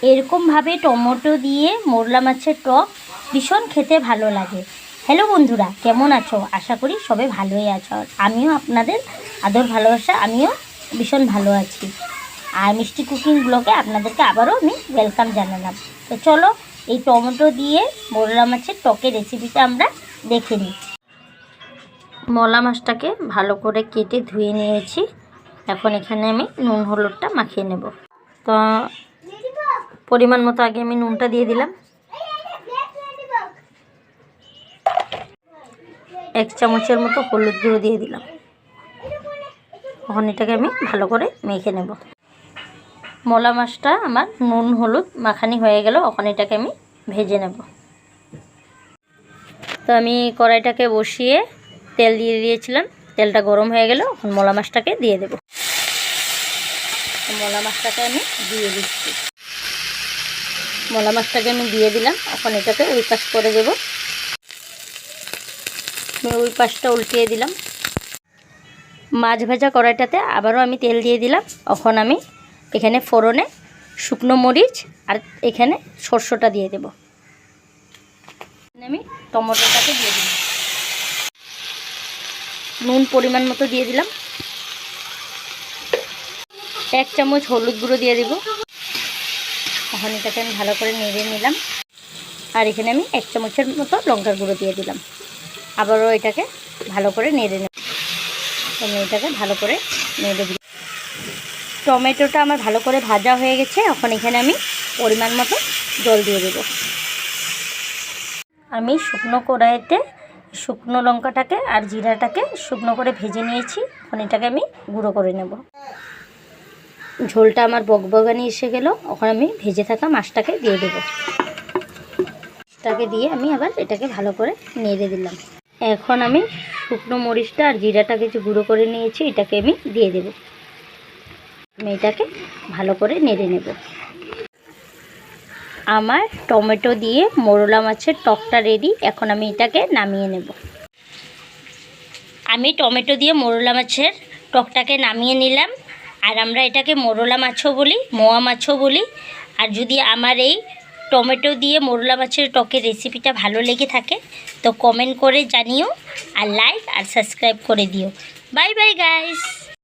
এরকমভাবে টমেটো দিয়ে মোরলা মাছের টক ভীষণ খেতে ভালো লাগে। হ্যালো বন্ধুরা, কেমন আছো? আশা করি সবাই ভালোই আছো। আমিও আপনাদের আদর ভালোবাসা আমিও ভীষণ ভালো আছি। আর মিষ্টি কুকিং ব্লগে আপনাদেরকে আবারও আমি ওয়েলকাম জানালাম। তো চলো এই টমেটো দিয়ে মোরলা মাছের টকের রেসিপিটা আমরা দেখে নিই। মোরলা মাছটাকে ভালো করে কেটে ধুয়ে নিয়েছি। এখন এখানে আমি নুন হলুদটা মাখিয়ে নেব। তো পরিমাণ মতো আগে আমি নুনটা দিয়ে দিলাম। 1 চামচের মতো হলুদ গুঁড়ো দিয়ে দিলাম। এখন এটাকে আমি ভালো করে মেখে নেব। মোরলা মাছটা আমার নুন হলুদ মাখানি হয়ে গেল। এখন এটাকে আমি ভেজে নেব। তো আমি কড়াইটাকে বসিয়ে তেল দিয়ে দিয়েছিলাম। তেলটা গরম হয়ে গেল। এখন মোরলা মাছটাকে দিয়ে দেব। মোরলা মাছটাকে আমি দিয়ে দিচ্ছি। মোরলা মাছটাকে আমি দিয়ে দিলাম। এখন এটাকে ওই পাশ করে দেব। আমি ওই পাশটা উল্টিয়ে দিলাম। মাছ ভাজা কড়াইটাতে আবারও আমি তেল দিয়ে দিলাম। এখন আমি এখানে ফোড়নে শুকনো মরিচ আর এখানে সরষেটা দিয়ে দেব। আমি টমেটোটাকে দিয়ে দিলাম। নুন পরিমাণ মতো দিয়ে দিলাম। 1 চামচ হলুদ গুঁড়ো দিয়ে দেব। এখন এটাকে আমি ভালো করে নেড়ে নিলাম। আর এখানে আমি 1 চামচের মতো লঙ্কার গুঁড়ো দিয়ে দিলাম। আবারও এটাকে ভালো করে নেড়ে নেব। আমি এটাকে ভালো করে নেড়ে দিলাম। টমেটোটা আমার ভালো করে ভাজা হয়ে গেছে। এখন এখানে আমি পরিমাণ মতো জল দিয়ে দেব। আমি শুকনো কড়াইতে শুকনো লঙ্কাটাকে আর জিরাটাকে শুকনো করে ভেজে নিয়েছি। এখন এটাকে আমি গুঁড়ো করে নেব। ঝোলটা আমার বকবগানি এসে গেল। এখন আমি ভেজে থাকা মাছটাকে দিয়ে দেব। মাছটাকে দিয়ে আমি আবার এটাকে ভালো করে নেড়ে দিলাম। এখন আমি শুকনো মরিচটা আর জিরাটাকে যে গুঁড়ো করে নিয়েছি এটাকে আমি দিয়ে দেব। আমি এটাকে ভালো করে নেড়ে নেব। আমার টমেটো দিয়ে মোরলা মাছের টকটা রেডি। এখন আমি এটাকে নামিয়ে নেব। আমি টমেটো দিয়ে মোরলা মাছের টকটাকে নামিয়ে নিলাম। আর আমরা এটাকে মোরলা মাছও বলি, মোয়া মাছও বলি। আর যদি আমার এই টমেটো দিয়ে মোরলা মাছের টকের রেসিপিটা ভালো লেগে থাকে তো কমেন্ট করে জানিও আর লাইক আর সাবস্ক্রাইব করে দিও। Bye bye guys.